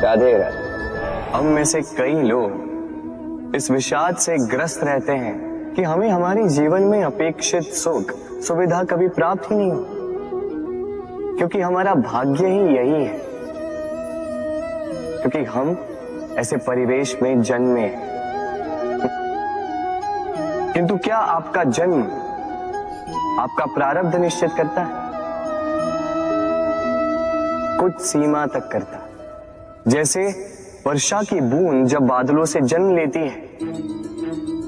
राधे राधे। हम में से कई लोग इस विषाद से ग्रस्त रहते हैं कि हमें हमारे जीवन में अपेक्षित सुख सुविधा कभी प्राप्त ही नहीं हो, क्योंकि हमारा भाग्य ही यही है, क्योंकि हम ऐसे परिवेश में जन्मे। किंतु क्या आपका जन्म आपका प्रारब्ध निश्चित करता है? कुछ सीमा तक करता। जैसे वर्षा की बूंद जब बादलों से जन्म लेती है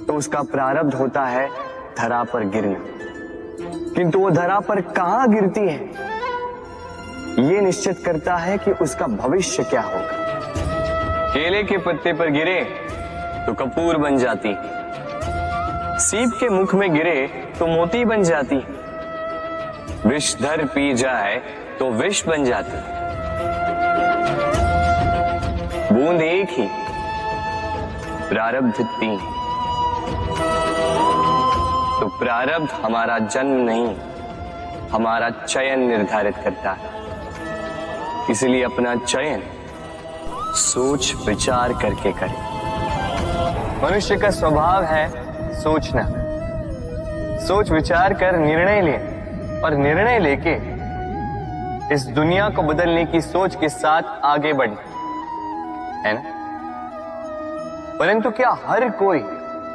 तो उसका प्रारब्ध होता है धरा पर गिरना, किंतु वो धरा पर कहां गिरती है ये निश्चित करता है कि उसका भविष्य क्या होगा। केले के पत्ते पर गिरे तो कपूर बन जाती, सीप के मुख में गिरे तो मोती बन जाती, विषधर पी जाए तो विष बन जाती। बूंद एक ही, प्रारब्ध तीन। तो प्रारब्ध हमारा जन्म नहीं, हमारा चयन निर्धारित करता है। इसलिए अपना चयन सोच विचार करके करें। मनुष्य का स्वभाव है सोचना, सोच विचार कर निर्णय लें और निर्णय लेके इस दुनिया को बदलने की सोच के साथ आगे बढ़े, है ना? परंतु क्या हर कोई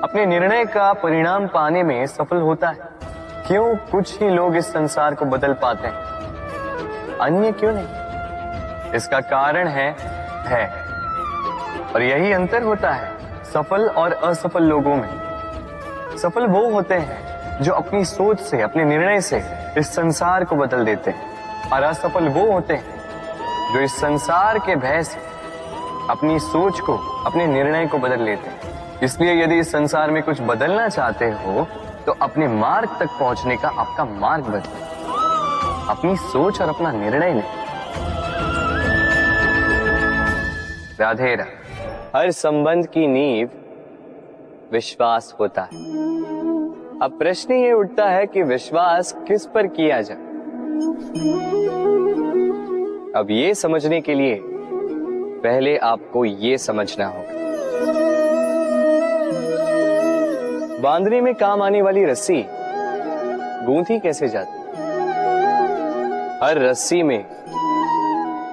अपने निर्णय का परिणाम पाने में सफल होता है? क्यों कुछ ही लोग इस संसार को बदल पाते हैं, अन्य क्यों नहीं? इसका कारण है भय, और यही अंतर होता है सफल और असफल लोगों में। सफल वो होते हैं जो अपनी सोच से, अपने निर्णय से इस संसार को बदल देते हैं, और असफल वो होते हैं जो इस संसार के भय से अपनी सोच को, अपने निर्णय को बदल लेते हैं। इसलिए यदि इस संसार में कुछ बदलना चाहते हो तो अपने मार्ग तक पहुंचने का आपका मार्ग बदलो, अपनी सोच और अपना निर्णय लें। राधे राधे। हर संबंध की नींव विश्वास होता है। अब प्रश्न ये उठता है कि विश्वास किस पर किया जाए। अब ये समझने के लिए पहले आपको ये समझना होगा, बांधने में काम आने वाली रस्सी गूंथी कैसे जाती? हर रस्सी में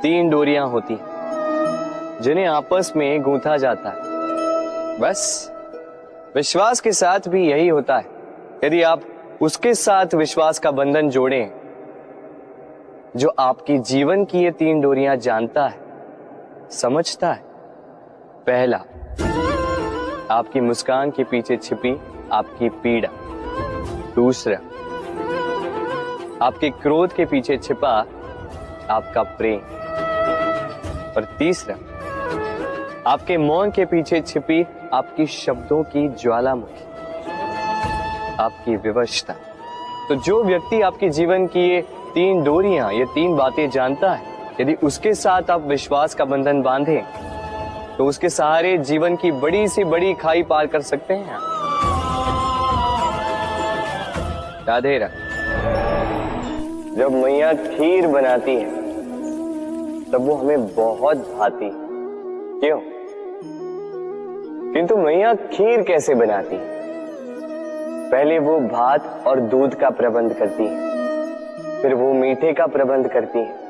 3 डोरियां होती हैं जिन्हें आपस में गूंथा जाता है। बस विश्वास के साथ भी यही होता है। यदि आप उसके साथ विश्वास का बंधन जोड़ें जो आपकी जीवन की ये 3 डोरियां जानता है, समझता है। पहला, आपकी मुस्कान के पीछे छिपी आपकी पीड़ा। दूसरा, आपके क्रोध के पीछे छिपा आपका प्रेम। और तीसरा, आपके मौन के पीछे छिपी आपकी शब्दों की ज्वालामुखी, आपकी विवशता। तो जो व्यक्ति आपके जीवन की ये 3 डोरियां, ये 3 बातें जानता है, यदि उसके साथ आप विश्वास का बंधन बांधें तो उसके सहारे जीवन की बड़ी से बड़ी खाई पार कर सकते हैं। राधे राधे। जब मैया खीर बनाती है तब वो हमें बहुत भाती, क्यों? किंतु मैया खीर कैसे बनाती? पहले वो भात और दूध का प्रबंध करती है, फिर वो मीठे का प्रबंध करती है,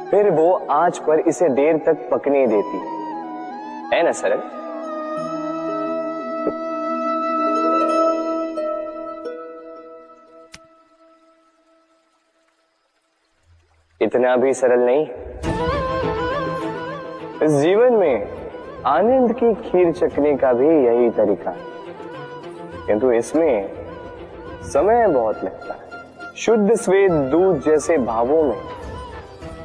फिर वो आंच पर इसे देर तक पकने देती है ना सरल? इतना भी सरल नहीं। इस जीवन में आनंद की खीर चखने का भी यही तरीका, किंतु इसमें समय बहुत लगता है। शुद्ध श्वेत दूध जैसे भावों में,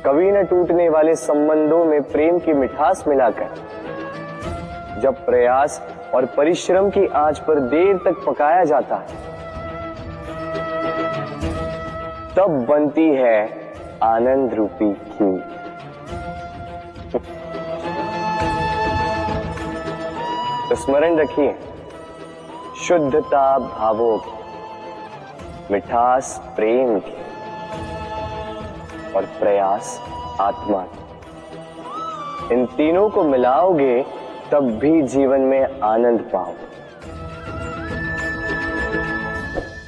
कभी न टूटने वाले संबंधों में प्रेम की मिठास मिलाकर जब प्रयास और परिश्रम की आंच पर देर तक पकाया जाता है, तब बनती है आनंद रूपी खीर। तो स्मरण रखिए, शुद्धता भावों की, मिठास प्रेम की और प्रयास आत्मा की। इन तीनों को मिलाओगे तब भी जीवन में आनंद पाओगे।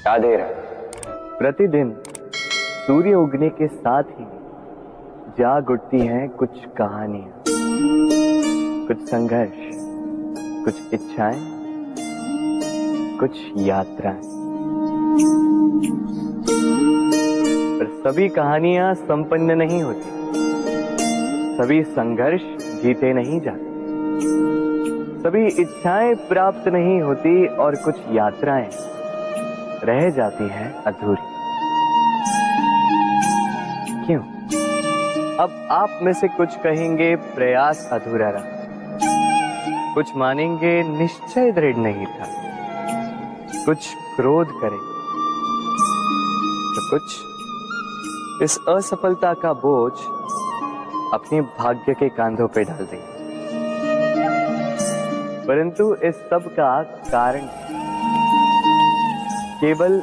राधे राधे। प्रतिदिन सूर्य उगने के साथ ही जाग उठती हैं कुछ कहानियां, कुछ संघर्ष, कुछ इच्छाएं, कुछ यात्राएं। पर सभी कहानियां संपन्न नहीं होती, सभी संघर्ष जीते नहीं जाते, सभी इच्छाएं प्राप्त नहीं होती और कुछ यात्राएं रह जाती हैं अधूरी। क्यों? अब आप में से कुछ कहेंगे प्रयास अधूरा रहा, कुछ मानेंगे निश्चय दृढ़ नहीं था, कुछ क्रोध करें, तो कुछ इस असफलता का बोझ अपने भाग्य के कांधों पे डाल देंगे। परंतु इस सब का कारण केवल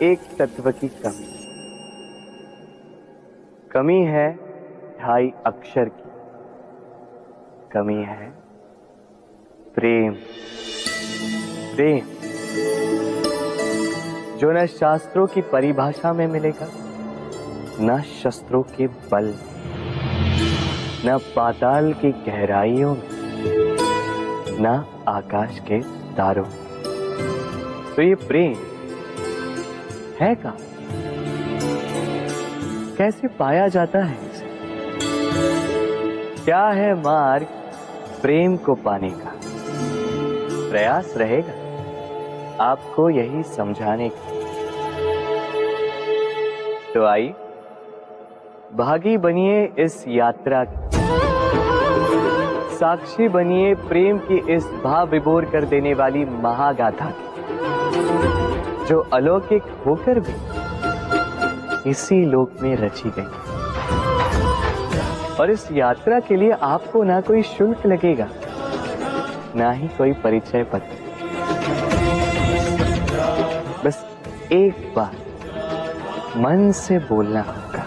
एक तत्व की कमी है 2.5 अक्षर की। कमी है प्रेम। प्रेम जो न शास्त्रों की परिभाषा में मिलेगा, न शस्त्रों के बल, न पाताल की गहराइयों में, न आकाश के तारों। तो ये प्रेम है का? कैसे पाया जाता है इसे? क्या है मार्ग प्रेम को पाने का? प्रयास रहेगा आपको यही समझाने का। तो आइए भागी बनिए इस यात्रा की, साक्षी बनिए प्रेम की इस भाव विभोर कर देने वाली महागाथा की, जो अलौकिक होकर भी इसी लोक में रची गई। और इस यात्रा के लिए आपको ना कोई शुल्क लगेगा, ना ही कोई परिचय पत्र। बस एक बार मन से बोलना होगा,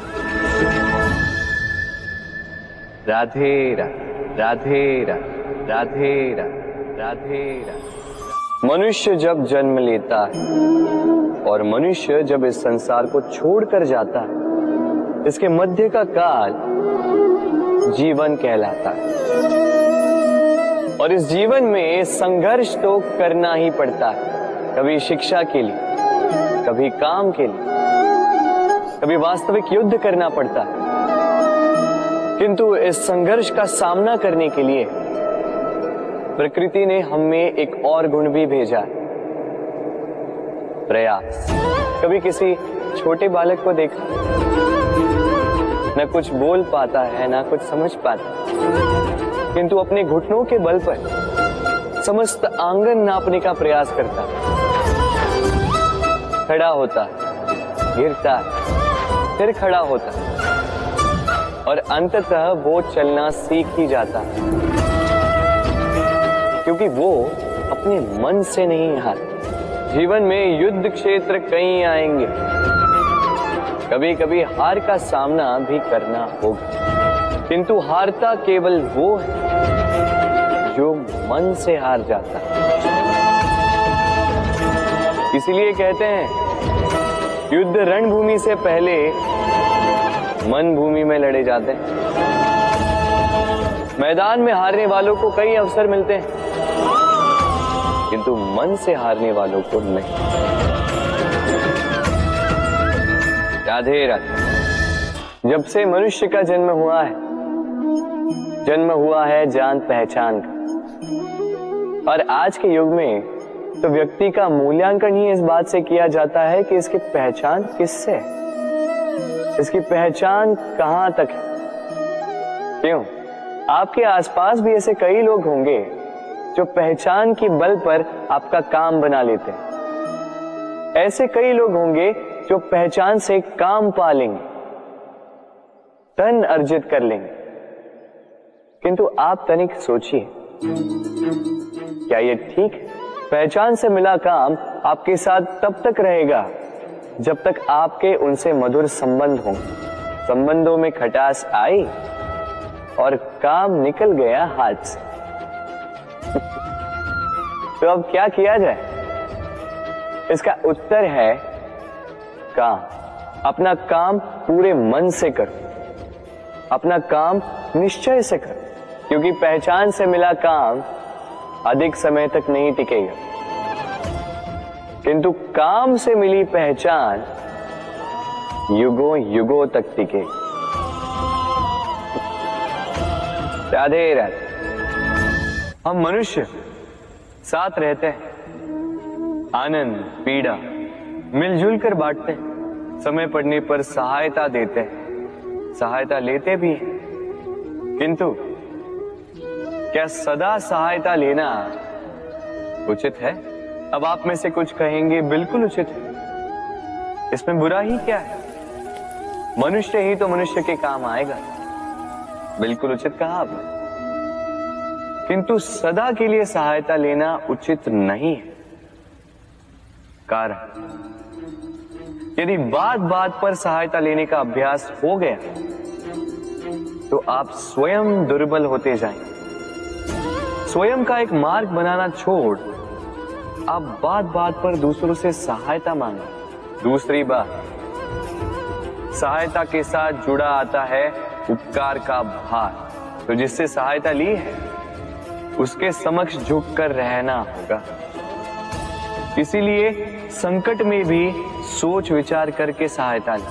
राधे राधे राधे राधे राधे राधे राधे राधे। मनुष्य जब जन्म लेता है और मनुष्य जब इस संसार को छोड़कर जाता है, इसके मध्य का काल जीवन कहलाता है। और इस जीवन में संघर्ष तो करना ही पड़ता है, कभी शिक्षा के लिए, कभी काम के लिए, कभी वास्तविक युद्ध करना पड़ता है। किंतु इस संघर्ष का सामना करने के लिए प्रकृति ने हमें एक और गुण भी भेजा है, प्रयास। कभी किसी छोटे बालक को देखा, न कुछ बोल पाता है, न कुछ समझ पाता, किंतु अपने घुटनों के बल पर समस्त आंगन नापने का प्रयास करता है। खड़ा होता है, गिरता है, फिर खड़ा होता है और अंततः वो चलना सीख ही जाता है, क्योंकि वो अपने मन से नहीं हारता। जीवन में युद्ध क्षेत्र कई आएंगे, कभी कभी हार का सामना भी करना होगा, किंतु हारता केवल वो है जो मन से हार जाता है। इसलिए कहते हैं युद्ध रणभूमि से पहले मन भूमि में लड़े जाते हैं। मैदान में हारने वालों को कई अवसर मिलते हैं, किंतु मन से हारने वालों को नहीं। राधे राधे। जब से मनुष्य का जन्म हुआ है जान पहचान का। और आज के युग में तो व्यक्ति का मूल्यांकन ही इस बात से किया जाता है कि इसकी पहचान किससे है, इसकी पहचान कहां तक है। क्यों? आपके आसपास भी ऐसे कई लोग होंगे जो पहचान की बल पर आपका काम बना लेते हैं। ऐसे कई लोग होंगे जो पहचान से काम पा लेंगे, धन अर्जित कर लेंगे। किंतु आप तनिक सोचिए, क्या ये ठीक है? पहचान से मिला काम आपके साथ तब तक रहेगा जब तक आपके उनसे मधुर संबंध हों। संबंधों में खटास आई और काम निकल गया हाथ से। तो अब क्या किया जाए? इसका उत्तर है काम। अपना काम पूरे मन से करो, अपना काम निश्चय से करो, क्योंकि पहचान से मिला काम अधिक समय तक नहीं टिकेगा, किंतु काम से मिली पहचान युगों युगों तक टिकेगी। राधे राधे। हम मनुष्य साथ रहते हैं, आनंद पीड़ा मिलजुल कर बांटते हैं, समय पड़ने पर सहायता देते हैं, सहायता लेते भी हैं, किंतु क्या सदा सहायता लेना उचित है? अब आप में से कुछ कहेंगे बिल्कुल उचित है, इसमें बुरा ही क्या है? मनुष्य ही तो मनुष्य के काम आएगा। बिल्कुल उचित कहा आपने, किंतु सदा के लिए सहायता लेना उचित नहीं है। कारण, यदि बात बात पर सहायता लेने का अभ्यास हो गया तो आप स्वयं दुर्बल होते जाएंगे। स्वयं का एक मार्ग बनाना छोड़ आप बात बात पर दूसरों से सहायता मांगो। दूसरी बात, सहायता के साथ जुड़ा आता है उपकार का भार, तो जिससे सहायता ली है उसके समक्ष झुककर रहना होगा। इसीलिए संकट में भी सोच विचार करके सहायता लें,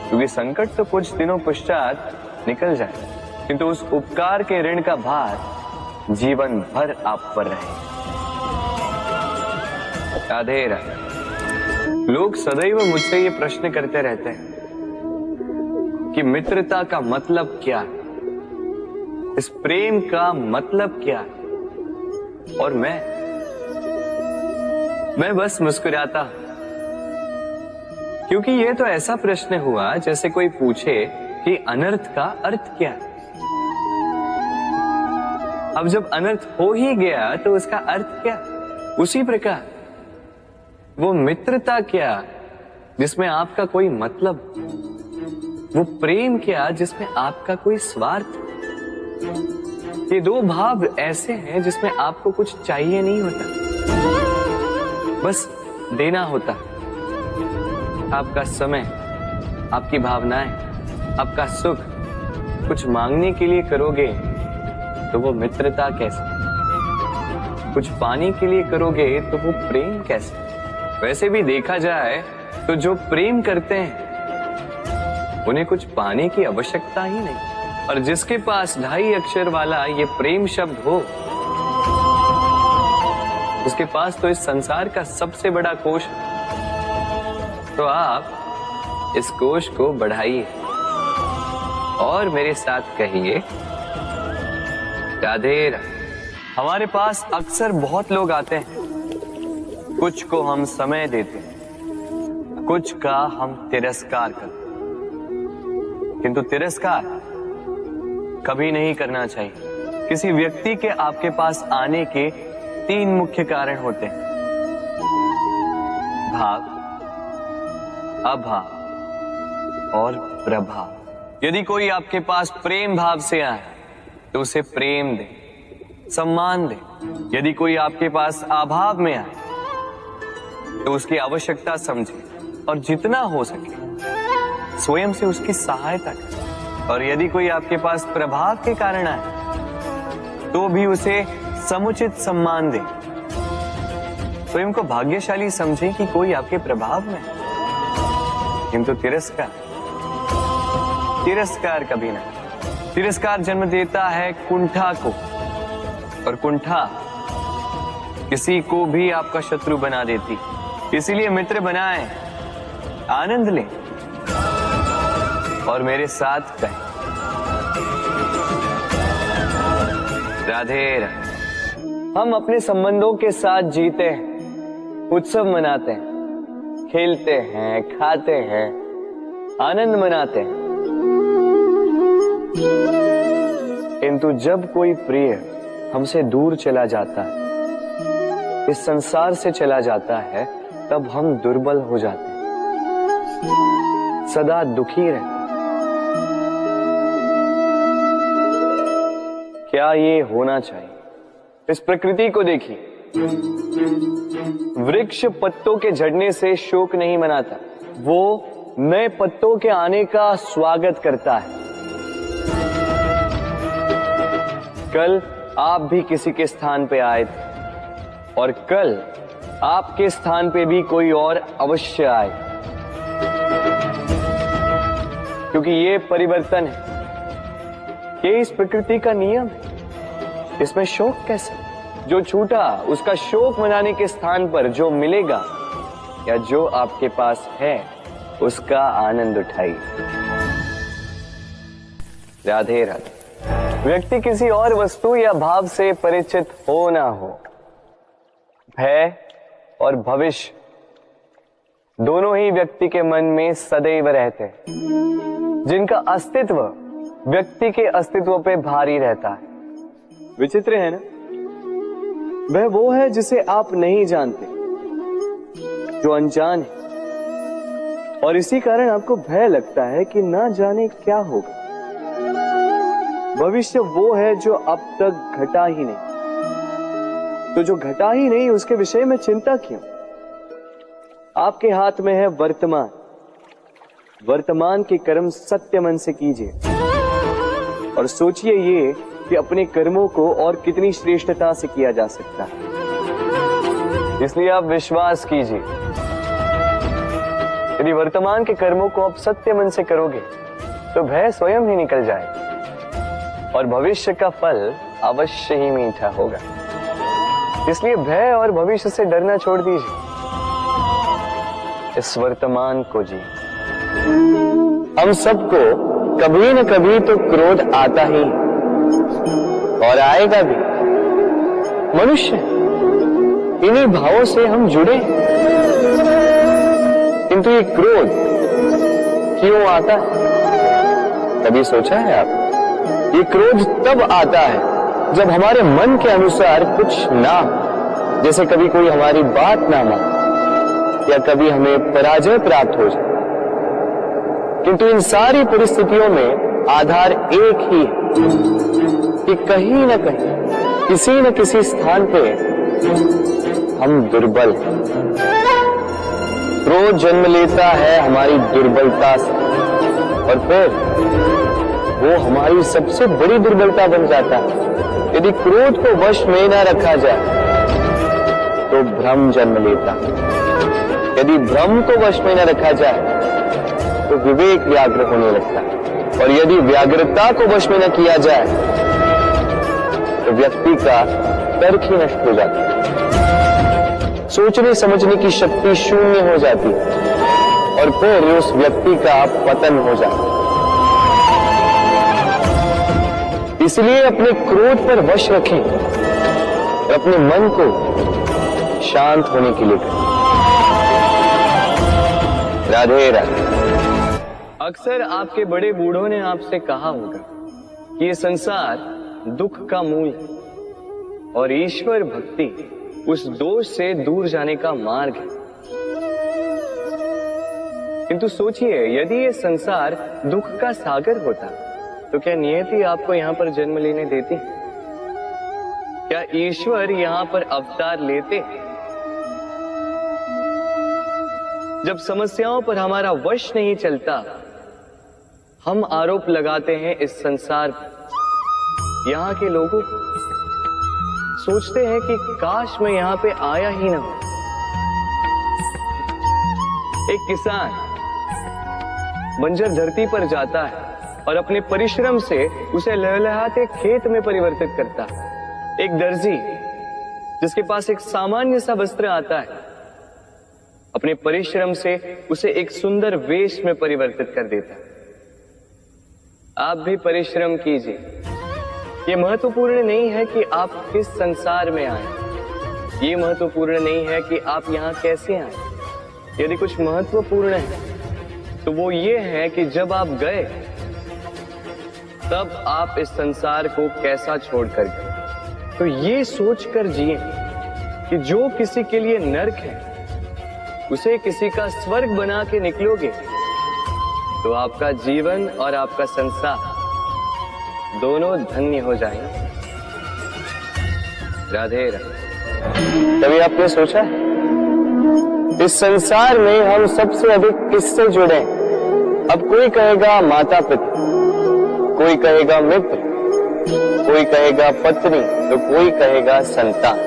क्योंकि संकट तो कुछ दिनों पश्चात निकल जाए, किंतु उस उपकार के ऋण का भार जीवन भर आप पर रहे। राधे राधे। लोग सदैव मुझसे ये प्रश्न करते रहते हैं कि मित्रता का मतलब क्या है, इस प्रेम का मतलब क्या है, और मैं बस मुस्कुराता, क्योंकि ये तो ऐसा प्रश्न हुआ जैसे कोई पूछे कि अनर्थ का अर्थ क्या है। अब जब अनर्थ हो ही गया तो उसका अर्थ क्या? उसी प्रकार वो मित्रता क्या जिसमें आपका कोई मतलब, वो प्रेम क्या जिसमें आपका कोई स्वार्थ। ये दो भाव ऐसे हैं जिसमें आपको कुछ चाहिए नहीं होता, बस देना होता। आपका समय, आपकी भावनाएं, आपका सुख कुछ मांगने के लिए करोगे तो वो मित्रता कैसे? कुछ पाने के लिए करोगे तो वो प्रेम कैसे? वैसे भी देखा जाए तो जो प्रेम करते हैं उन्हें कुछ पाने की आवश्यकता ही नहीं, और जिसके पास 2.5 अक्षर वाला ये प्रेम शब्द हो, उसके पास तो इस संसार का सबसे बड़ा कोश है। तो आप इस कोश को बढ़ाइए और मेरे साथ कहिए राधे राधे। हमारे पास अक्सर बहुत लोग आते हैं, कुछ को हम समय देते हैं, कुछ का हम तिरस्कार करते हैं, किंतु तिरस्कार कभी नहीं करना चाहिए। किसी व्यक्ति के आपके पास आने के 3 मुख्य कारण होते हैं: भाव, अभाव और प्रभाव। यदि कोई आपके पास प्रेम भाव से आए तो उसे प्रेम दे, सम्मान दे। यदि कोई आपके पास अभाव में आए तो उसकी आवश्यकता समझे और जितना हो सके स्वयं से उसकी सहायता करें। और यदि कोई आपके पास प्रभाव के कारण आए तो भी उसे समुचित सम्मान दे। स्वयं को भाग्यशाली समझे कि कोई आपके प्रभाव में है, किंतु तिरस्कार कभी नहीं। तिरस्कार जन्म देता है कुंठा को, और कुंठा किसी को भी आपका शत्रु बना देती। इसीलिए मित्र बनाएं, आनंद लें और मेरे साथ कहें राधे राधे। हम अपने संबंधों के साथ जीते हैं, उत्सव मनाते हैं, खेलते हैं, खाते हैं, आनंद मनाते हैं, किंतु जब कोई प्रिय हमसे दूर चला जाता है, इस संसार से चला जाता है, तब हम दुर्बल हो जाते हैं, सदा दुखी रहते हैं। क्या ये होना चाहिए? इस प्रकृति को देखिए, वृक्ष पत्तों के झड़ने से शोक नहीं मनाता, वो नए पत्तों के आने का स्वागत करता है। कल आप भी किसी के स्थान पे आए थे और कल आपके स्थान पे भी कोई और अवश्य आए, क्योंकि ये परिवर्तन है, ये इस प्रकृति का नियम है। इसमें शोक कैसे? जो छूटा उसका शोक मनाने के स्थान पर जो मिलेगा या जो आपके पास है उसका आनंद उठाइए। राधे राधे। व्यक्ति किसी और वस्तु या भाव से परिचित हो ना हो, भय और भविष्य दोनों ही व्यक्ति के मन में सदैव रहते हैं, जिनका अस्तित्व व्यक्ति के अस्तित्व पे भारी रहता है। विचित्र है ना? वह वो है जिसे आप नहीं जानते, जो अनजान है, और इसी कारण आपको भय लगता है कि ना जाने क्या होगा। भविष्य वो है जो अब तक घटा ही नहीं, तो जो घटा ही नहीं उसके विषय में चिंता क्यों? आपके हाथ में है वर्तमान। वर्तमान के कर्म सत्य मन से कीजिए और सोचिए ये कि अपने कर्मों को और कितनी श्रेष्ठता से किया जा सकता है। इसलिए आप विश्वास कीजिए, यदि वर्तमान के कर्मों को आप सत्य मन से करोगे तो भय स्वयं ही निकल जाए और भविष्य का फल अवश्य ही मीठा होगा। इसलिए भय और भविष्य से डरना छोड़ दीजिए, इस वर्तमान को जी। हम सबको कभी न कभी तो क्रोध आता ही और आएगा भी। मनुष्य इन्हीं भावों से हम जुड़े, किंतु ये क्रोध क्यों आता है? कभी सोचा है आप? ये क्रोध तब आता है जब हमारे मन के अनुसार कुछ ना हो, जैसे कभी कोई हमारी बात ना माने या कभी हमें पराजय प्राप्त हो जाए। किंतु इन सारी परिस्थितियों में आधार एक ही है कि कहीं न कहीं किसी न किसी स्थान पे हम दुर्बल हैं। क्रोध जन्म लेता है हमारी दुर्बलता से और फिर वो हमारी सबसे बड़ी दुर्बलता बन जाता है। यदि क्रोध को वश में न रखा जाए तो भ्रम जन्म लेता है। यदि भ्रम को वश में न रखा जाए तो विवेक व्याग्र होने लगता है, और यदि व्याग्रता को वश में न किया जाए तो व्यक्ति का तर्क ही नष्ट हो जाता है, सोचने समझने की शक्ति शून्य हो जाती है और फिर उस व्यक्ति का पतन हो जाता है। इसलिए अपने क्रोध पर वश रखें और अपने मन को शांत होने के लिए करें। राधे राधे। अक्सर आपके बड़े बूढ़ों ने आपसे कहा होगा कि ये संसार दुख का मूल है और ईश्वर भक्ति उस दोष से दूर जाने का मार्ग है। किंतु सोचिए, यदि ये संसार दुख का सागर होता तो क्या नियति आपको यहाँ पर जन्म लेने देती? क्या ईश्वर यहाँ पर अवतार लेते? जब समस्याओं पर हमारा वश नहीं चलता, हम आरोप लगाते हैं इस संसार पर। यहाँ के लोगों सोचते हैं कि काश मैं यहाँ पे आया ही ना हो। एक किसान बंजर धरती पर जाता है और अपने परिश्रम से उसे लहलहाते खेत में परिवर्तित करता है। एक दर्जी जिसके पास एक सामान्य सा वस्त्र आता है, अपने परिश्रम से उसे एक सुंदर वेश में परिवर्तित कर देता है। आप भी परिश्रम कीजिए। ये महत्वपूर्ण नहीं है कि आप किस संसार में आए, ये महत्वपूर्ण नहीं है कि आप यहाँ कैसे आए। यदि कुछ महत्वपूर्ण है तो वो ये है कि जब आप गए तब आप इस संसार को कैसा छोड़कर गए। तो ये सोचकर जिए कि जो किसी के लिए नरक है उसे किसी का स्वर्ग बना के निकलोगे तो आपका जीवन और आपका संसार दोनों धन्य हो जाएंगे। राधे राधे। कभी आपने सोचा इस संसार में हम सबसे अधिक किससे जुड़े? अब कोई कहेगा माता पिता, कोई कहेगा मित्र, कोई कहेगा पत्नी, तो कोई कहेगा संतान।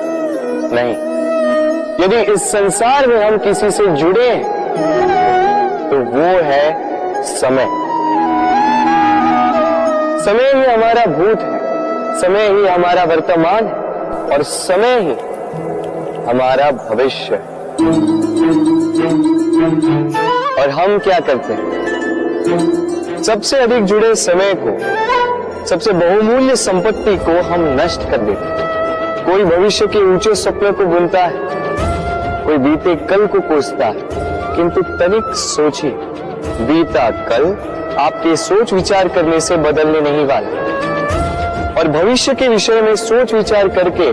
नहीं, यदि इस संसार में हम किसी से जुड़े तो वो है समय। समय ही हमारा भूत है, समय ही हमारा वर्तमान है और समय ही हमारा भविष्य है। और हम क्या करते हैं? सबसे अधिक जुड़े समय को, सबसे बहुमूल्य संपत्ति को हम नष्ट कर देते हैं। कोई भविष्य के ऊंचे सपने को बुनता है, कोई बीते कल को कोसता है, किंतु तनिक सोचिए, बीता कल आपके सोच विचार करने से बदलने नहीं वाला। और भविष्य के विषय में सोच विचार करके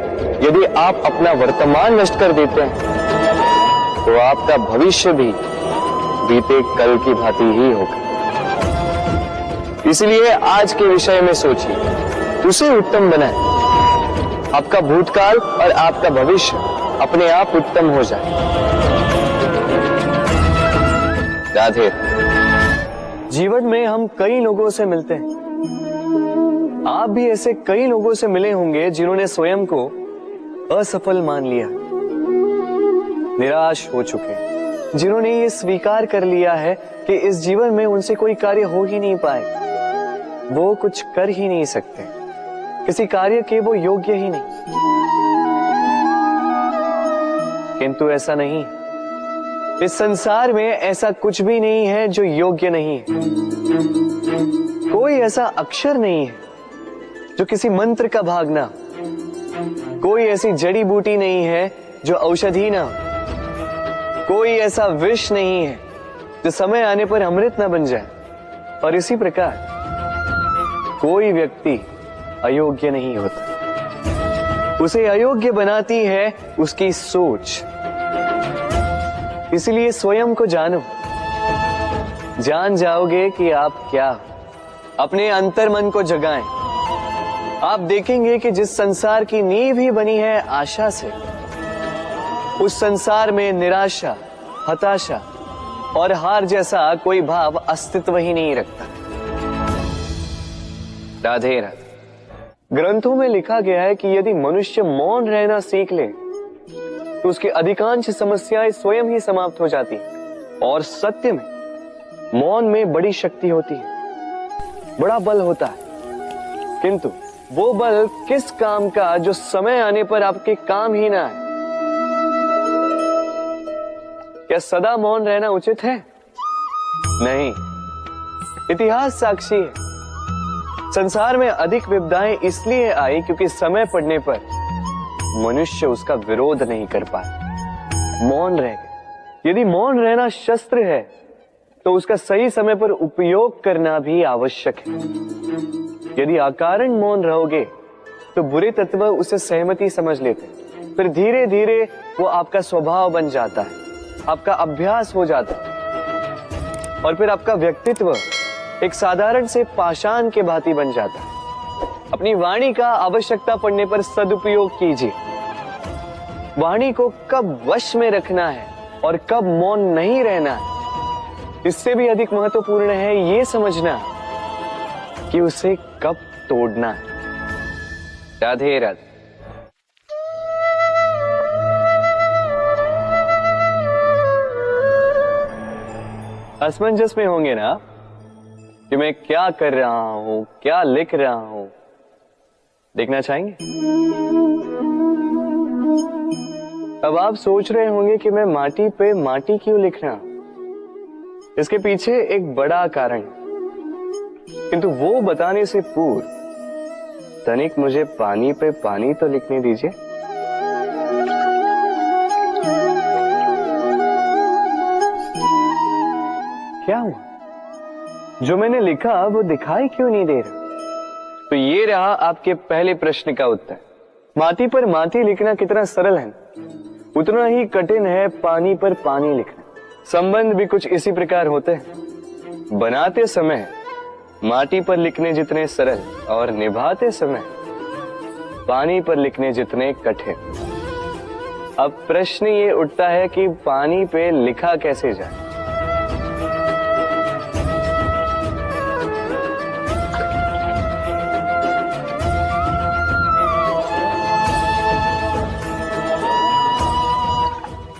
यदि आप अपना वर्तमान नष्ट कर देते हैं तो आपका भविष्य भी बीते कल की भांति ही होगा। इसलिए आज के विषय में सोचिए, उसे उत्तम बनाएं। आपका भूतकाल और आपका भविष्य अपने आप उत्तम हो जाए। राधे। जीवन में हम कई लोगों से मिलते हैं। आप भी ऐसे कई लोगों से मिले होंगे जिन्होंने स्वयं को असफल मान लिया, निराश हो चुके, जिन्होंने ये स्वीकार कर लिया है कि इस जीवन में उनसे कोई कार्य हो ही नहीं पाए, वो कुछ कर ही नहीं सकते, किसी कार्य के वो योग्य ही नहीं। किंतु ऐसा नहीं, इस संसार में ऐसा कुछ भी नहीं है जो योग्य नहीं है। कोई ऐसा अक्षर नहीं है जो किसी मंत्र का भाग ना, कोई ऐसी जड़ी बूटी नहीं है जो औषधि ना, कोई ऐसा विष नहीं है जो समय आने पर अमृत ना बन जाए। और इसी प्रकार कोई व्यक्ति अयोग्य नहीं होता, उसे अयोग्य बनाती है उसकी सोच। इसलिए स्वयं को जानो, जान जाओगे कि आप क्या, अपने अंतर्मन को जगाएं। आप देखेंगे कि जिस संसार की नींव ही बनी है आशा से, उस संसार में निराशा, हताशा और हार जैसा कोई भाव अस्तित्व ही नहीं रखता। राधे राधे। ग्रंथों में लिखा गया है कि यदि मनुष्य मौन रहना सीख ले तो उसकी अधिकांश समस्याएं स्वयं ही समाप्त हो जाती हैं। और सत्य में मौन में बड़ी शक्ति होती है, बड़ा बल होता है, किंतु वो बल किस काम का जो समय आने पर आपके काम ही ना आए। क्या सदा मौन रहना उचित है? नहीं। इतिहास साक्षी है, संसार में अधिक विपदाएं इसलिए आई क्योंकि समय पड़ने पर मनुष्य उसका विरोध नहीं कर पाया, मौन रह गए। यदि मौन रहना शस्त्र है तो उसका सही समय पर उपयोग करना भी आवश्यक है। यदि अकारण मौन रहोगे तो बुरे तत्व उसे सहमति समझ लेते, फिर धीरे धीरे वो आपका स्वभाव बन जाता है, आपका अभ्यास हो जाता है और फिर आपका व्यक्तित्व एक साधारण से पाषाण के भांति बन जाता है। अपनी वाणी का आवश्यकता पड़ने पर सदुपयोग कीजिए। वाणी को कब वश में रखना है और कब मौन नहीं रहना है, इससे भी अधिक महत्वपूर्ण है ये समझना कि उसे कब तोड़ना है। राधे राधे। असमंजस में होंगे ना कि मैं क्या कर रहा हूं, क्या लिख रहा हूं, देखना चाहेंगे? अब आप सोच रहे होंगे कि मैं माटी पे माटी क्यों लिख रहा हूं। इसके पीछे एक बड़ा कारण, किंतु वो बताने से पूर्व तनिक मुझे पानी पे पानी तो लिखने दीजिए। क्या हुआ? जो मैंने लिखा वो दिखाई क्यों नहीं दे रहा? तो ये रहा आपके पहले प्रश्न का उत्तर। माटी पर माटी लिखना कितना सरल है, उतना ही कठिन है पानी पर पानी लिखना। संबंध भी कुछ इसी प्रकार होते हैं। बनाते समय माटी पर लिखने जितने सरल और निभाते समय पानी पर लिखने जितने कठिन। अब प्रश्न ये उठता है कि पानी पे लिखा कैसे जाए।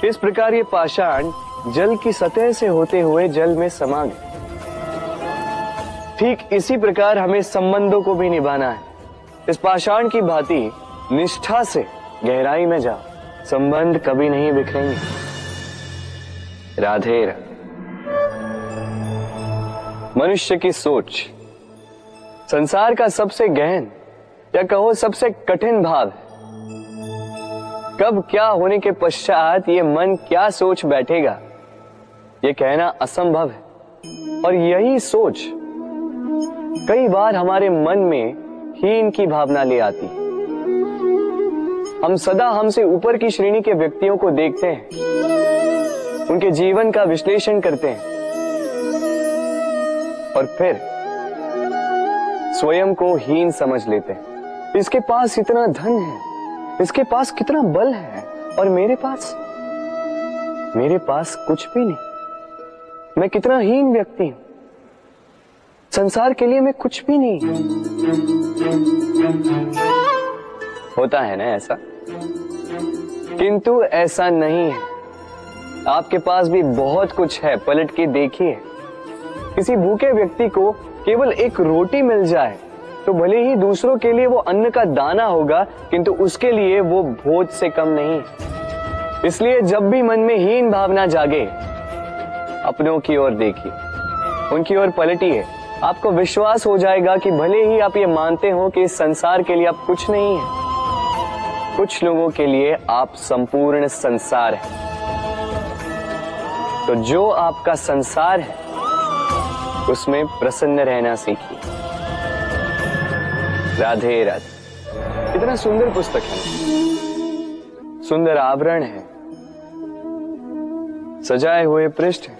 इस प्रकार ये पाषाण जल की सतह से होते हुए जल में समा गए। ठीक इसी प्रकार हमें संबंधों को भी निभाना है। इस पाषाण की भांति निष्ठा से गहराई में जाओ, संबंध कभी नहीं बिखरेंगे। राधे राधे। मनुष्य की सोच संसार का सबसे गहन या कहो सबसे कठिन भाव है। कब क्या होने के पश्चात ये मन क्या सोच बैठेगा, ये कहना असंभव है। और यही सोच कई बार हमारे मन में हीन की भावना ले आती है। हम सदा हमसे ऊपर की श्रेणी के व्यक्तियों को देखते हैं, उनके जीवन का विश्लेषण करते हैं और फिर स्वयं को हीन समझ लेते हैं। इसके पास इतना धन है, इसके पास कितना बल है, और मेरे पास कुछ भी नहीं। मैं कितना हीन व्यक्ति हूं, संसार के लिए मैं कुछ भी नहीं। होता है ना ऐसा? किंतु ऐसा नहीं है। आपके पास भी बहुत कुछ है, पलट के देखिए। किसी भूखे व्यक्ति को केवल एक रोटी मिल जाए तो भले ही दूसरों के लिए वो अन्न का दाना होगा, किंतु उसके लिए वो भोज से कम नहीं। इसलिए जब भी मन में हीन भावना जागे, अपनों की ओर देखिए, उनकी ओर पलटिए। आपको विश्वास हो जाएगा कि भले ही आप ये मानते हो कि इस संसार के लिए आप कुछ नहीं है, कुछ लोगों के लिए आप संपूर्ण संसार है। तो जो आपका संसार है उसमें प्रसन्न रहना सीखिए। राधे राधे। कितना सुंदर पुस्तक है, सुंदर आवरण है, सजाए हुए पृष्ठ है।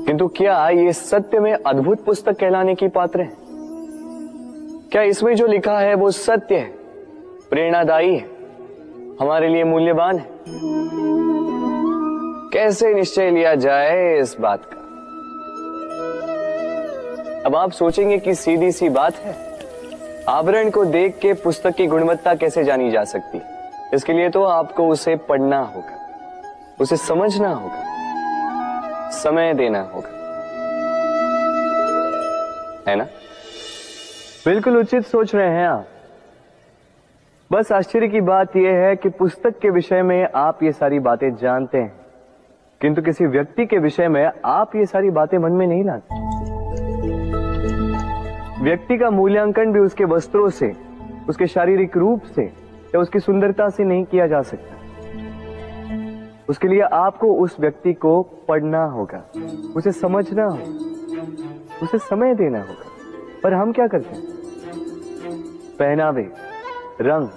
किंतु क्या ये सत्य में अद्भुत पुस्तक कहलाने की पात्र है? क्या इसमें जो लिखा है वो सत्य है, प्रेरणादायी है, हमारे लिए मूल्यवान है? कैसे निश्चय लिया जाए इस बात का? अब आप सोचेंगे कि सीधी सी बात है, आवरण को देख के पुस्तक की गुणवत्ता कैसे जानी जा सकती? इसके लिए तो आपको उसे पढ़ना होगा, उसे समझना होगा, समय देना होगा, है ना? बिल्कुल उचित सोच रहे हैं आप। बस आश्चर्य की बात यह है कि पुस्तक के विषय में आप ये सारी बातें जानते हैं, किंतु किसी व्यक्ति के विषय में आप ये सारी बातें मन में नहीं लाते। व्यक्ति का मूल्यांकन भी उसके वस्त्रों से, उसके शारीरिक रूप से या उसकी सुंदरता से नहीं किया जा सकता। उसके लिए आपको उस व्यक्ति को पढ़ना होगा, उसे समझना होगा, उसे समय देना होगा। पर हम क्या करते हैं? पहनावे, रंग,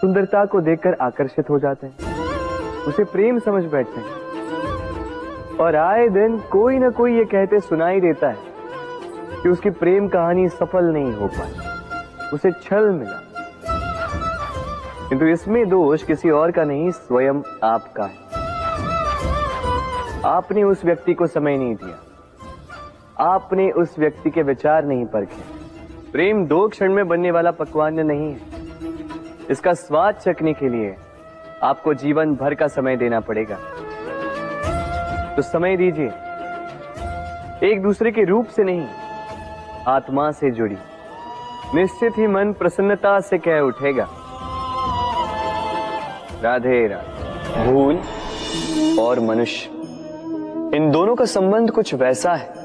सुंदरता को देखकर आकर्षित हो जाते हैं, उसे प्रेम समझ बैठते हैं, और आए दिन कोई ना कोई ये कहते सुनाई देता है कि उसकी प्रेम कहानी सफल नहीं हो पाई, उसे छल मिला। किंतु इसमें दोष किसी और का नहीं, स्वयं आपका है। आपने उस व्यक्ति को समय नहीं दिया, आपने उस व्यक्ति के विचार नहीं परखे। प्रेम 2 क्षण में बनने वाला पकवान नहीं है। इसका स्वाद चखने के लिए आपको जीवन भर का समय देना पड़ेगा। तो समय दीजिए, एक दूसरे के रूप से नहीं, आत्मा से जुड़ी। निश्चित ही मन प्रसन्नता से कह उठेगा, राधे राधे। भूल और मनुष्य, इन दोनों का संबंध कुछ वैसा है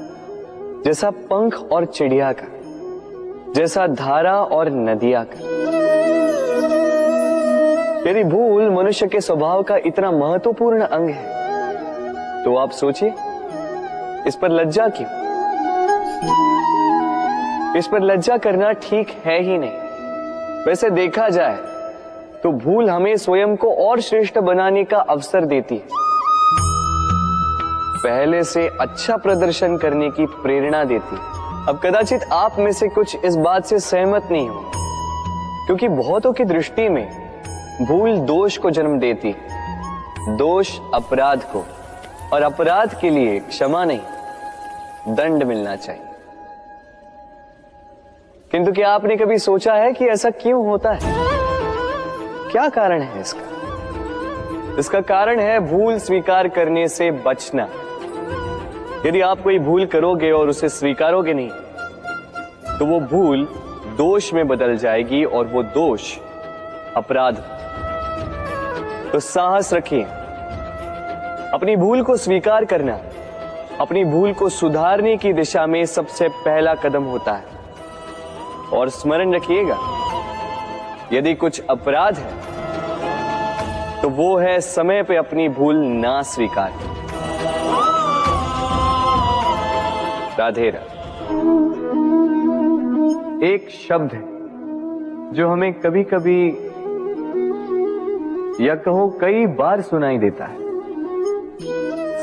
जैसा पंख और चिड़िया का, जैसा धारा और नदिया का। यदि भूल मनुष्य के स्वभाव का इतना महत्वपूर्ण अंग है, तो आप सोचिए, इस पर लज्जा क्यों? इस पर लज्जा करना ठीक है ही नहीं। वैसे देखा जाए तो भूल हमें स्वयं को और श्रेष्ठ बनाने का अवसर देती है। पहले से अच्छा प्रदर्शन करने की प्रेरणा देती। अब कदाचित आप में से कुछ इस बात से सहमत नहीं हो, क्योंकि बहुतों की दृष्टि में भूल दोष को जन्म देती, दोष अपराध को, और अपराध के लिए क्षमा नहीं, दंड मिलना चाहिए। किंतु क्या आपने कभी सोचा है कि ऐसा क्यों होता है? क्या कारण है इसका? इसका कारण है भूल स्वीकार करने से बचना। यदि आप कोई भूल करोगे और उसे स्वीकारोगे नहीं, तो वो भूल दोष में बदल जाएगी और वो दोष अपराध। तो साहस रखिए, अपनी भूल को स्वीकार करना अपनी भूल को सुधारने की दिशा में सबसे पहला कदम होता है। और स्मरण रखिएगा, यदि कुछ अपराध है तो वो है समय पे अपनी भूल ना स्वीकार। राधे राधे। एक शब्द है जो हमें कभी कभी या कहो कई बार सुनाई देता है,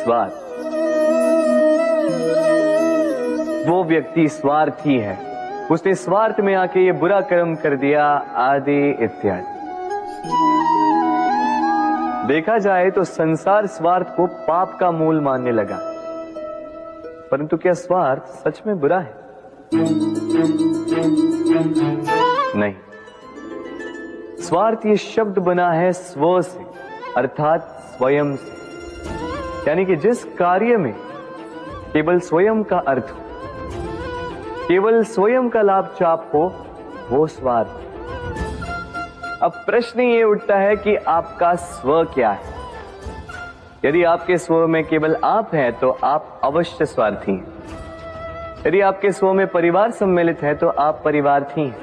स्वार्थ। वो व्यक्ति स्वार्थी है, उसने स्वार्थ में आके ये बुरा कर्म कर दिया, आदि इत्यादि। देखा जाए तो संसार स्वार्थ को पाप का मूल मानने लगा, परंतु क्या स्वार्थ सच में बुरा है? नहीं। स्वार्थ ये शब्द बना है स्व से, अर्थात स्वयं से। यानी कि जिस कार्य में केवल स्वयं का अर्थ हो, केवल स्वयं का लाभ चाप हो, वो स्वार्थ। अब प्रश्न ये उठता है कि आपका स्व क्या है? यदि आपके स्व में केवल आप हैं तो आप अवश्य स्वार्थी हैं। यदि आपके स्व में परिवार सम्मिलित है तो आप परिवार्थी हैं।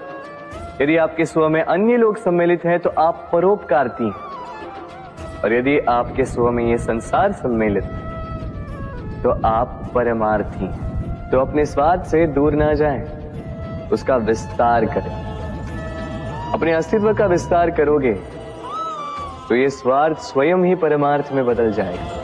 यदि आपके स्व में अन्य लोग सम्मिलित हैं तो आप परोपकारती हैं। और यदि आपके स्व में ये संसार सम्मिलित है तो आप परमार्थी हैं। तो अपने स्वार्थ से दूर ना जाएं, उसका विस्तार करें। अपने अस्तित्व का विस्तार करोगे तो ये स्वार्थ स्वयं ही परमार्थ में बदल जाएगा।